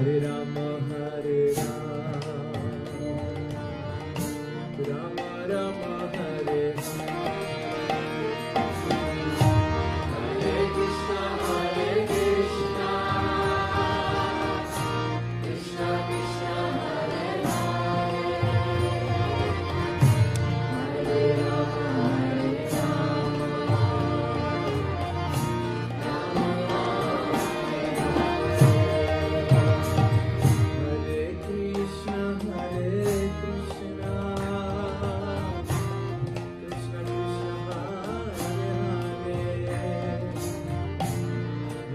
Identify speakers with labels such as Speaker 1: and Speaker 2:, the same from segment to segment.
Speaker 1: Hare Rama, Hare Rama, Rama Rama, Hare Hare. Hare Krishna, Krishna Krishna, Hare Hare, Hare Rama, Hare Krishna, Krishna Krishna, Hare Rama,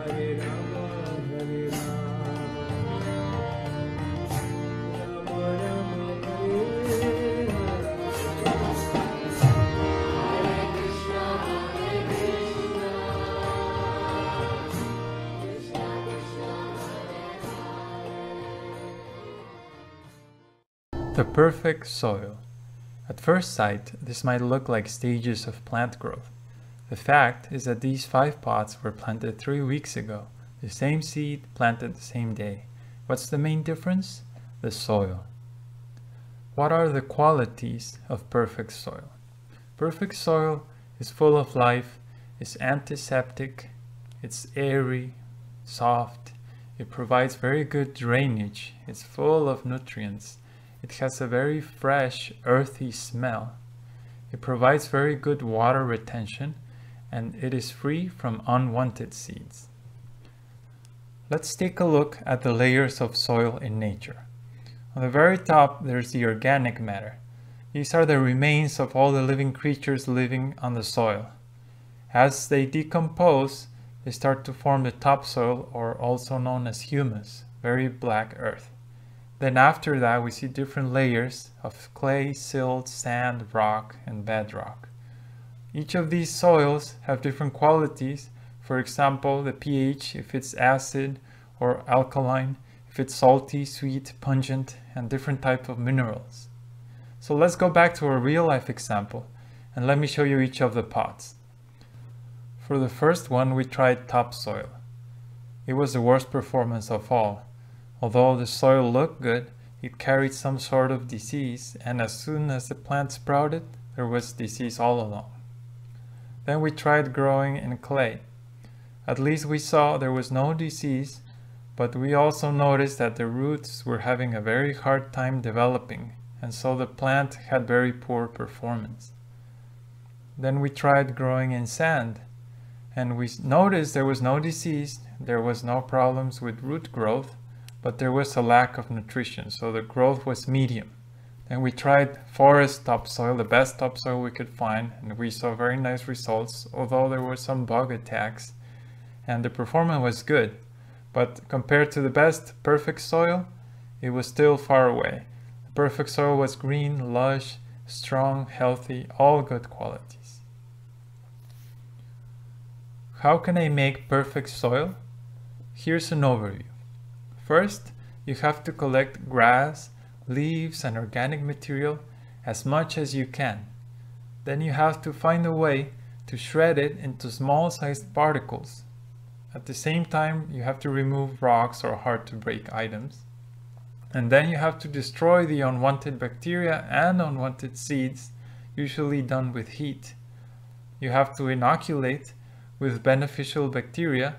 Speaker 1: Hare Rama, Rama Rama, Hare Hare. Hare Krishna, Krishna Krishna,
Speaker 2: The perfect soil. At first sight, this might look like stages of plant growth. The fact is that these 5 pots were planted 3 weeks ago, the same seed planted the same day. What's the main difference? The soil. What are the qualities of perfect soil? Perfect soil is full of life, is antiseptic, it's airy, soft, it provides very good drainage, it's full of nutrients. It has a very fresh, earthy smell. It provides very good water retention, and it is free from unwanted seeds. Let's take a look at the layers of soil in nature. On the very top, there's the organic matter. These are the remains of all the living creatures living on the soil. As they decompose, they start to form the topsoil, or also known as humus, very black earth. Then after that, we see different layers of clay, silt, sand, rock, and bedrock. Each of these soils have different qualities. For example, the pH, if it's acid or alkaline, if it's salty, sweet, pungent, and different types of minerals. So let's go back to a real life example, and let me show you each of the pots. For the first one, we tried topsoil. It was the worst performance of all. Although the soil looked good, it carried some sort of disease, and as soon as the plant sprouted, there was disease all along. Then we tried growing in clay. At least we saw there was no disease, but we also noticed that the roots were having a very hard time developing, and so the plant had very poor performance. Then we tried growing in sand, and we noticed there was no disease, there was no problems with root growth, but there was a lack of nutrition, so the growth was medium. Then we tried forest topsoil, the best topsoil we could find, and we saw very nice results, although there were some bug attacks, and the performance was good. But compared to the best perfect soil, it was still far away. The perfect soil was green, lush, strong, healthy, all good qualities. How can I make perfect soil? Here's an overview. First, you have to collect grass, leaves, and organic material as much as you can. Then you have to find a way to shred it into small-sized particles. At the same time, you have to remove rocks or hard-to-break items. And then you have to destroy the unwanted bacteria and unwanted seeds, usually done with heat. You have to inoculate with beneficial bacteria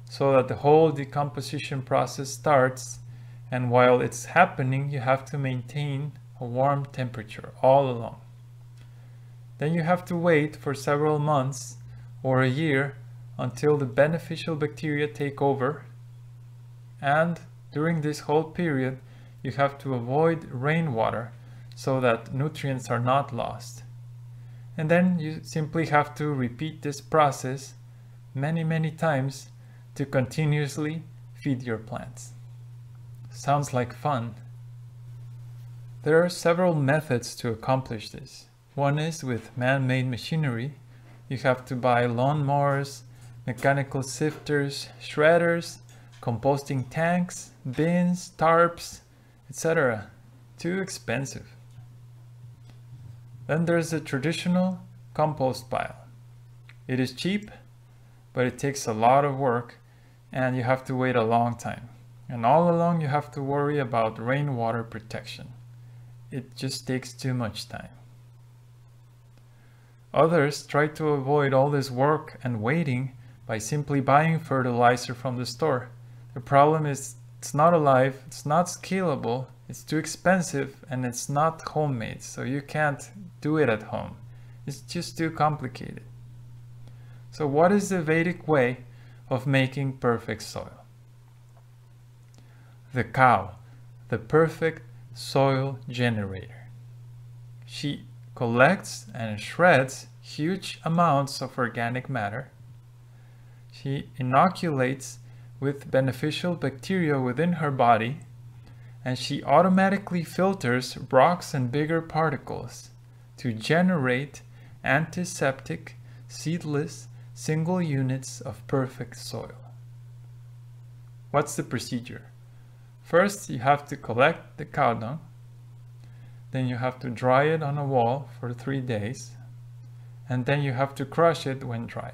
Speaker 2: so that the whole decomposition process starts, and while it's happening, you have to maintain a warm temperature all along. Then you have to wait for several months or a year until the beneficial bacteria take over, and during this whole period, you have to avoid rainwater so that nutrients are not lost. And then you simply have to repeat this process many times to continuously feed your plants. Sounds like fun. There are several methods to accomplish this. One is with man-made machinery. You have to buy lawnmowers, mechanical sifters, shredders, composting tanks, bins, tarps, etc. Too expensive. Then there's the traditional compost pile. It is cheap, but it takes a lot of work and you have to wait a long time. And all along you have to worry about rainwater protection. It just takes too much time. Others try to avoid all this work and waiting by simply buying fertilizer from the store. The problem is it's not alive, it's not scalable, it's too expensive, and it's not homemade, so you can't do it at home. It's just too complicated. So what is the Vedic way of making perfect soil? The cow, the perfect soil generator. She collects and shreds huge amounts of organic matter. She inoculates with beneficial bacteria within her body, and she automatically filters rocks and bigger particles to generate antiseptic, seedless, single units of perfect soil. What's the procedure? First, you have to collect the cow dung. Then you have to dry it on a wall for 3 days. And then you have to crush it when dry.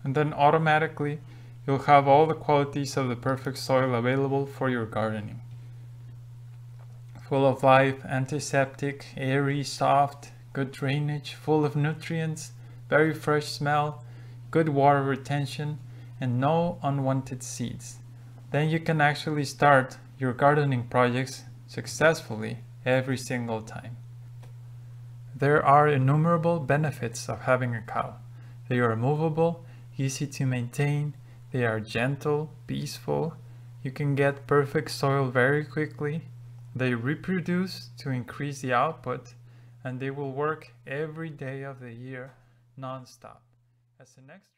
Speaker 2: And then automatically, you'll have all the qualities of the perfect soil available for your gardening. Full of life, antiseptic, airy, soft, good drainage, full of nutrients, very fresh smell, good water retention, and no unwanted seeds. Then you can actually start your gardening projects successfully every single time. There are innumerable benefits of having a cow. They are movable, easy to maintain, they are gentle, peaceful, you can get perfect soil very quickly, they reproduce to increase the output, and they will work every day of the year non-stop. As an extra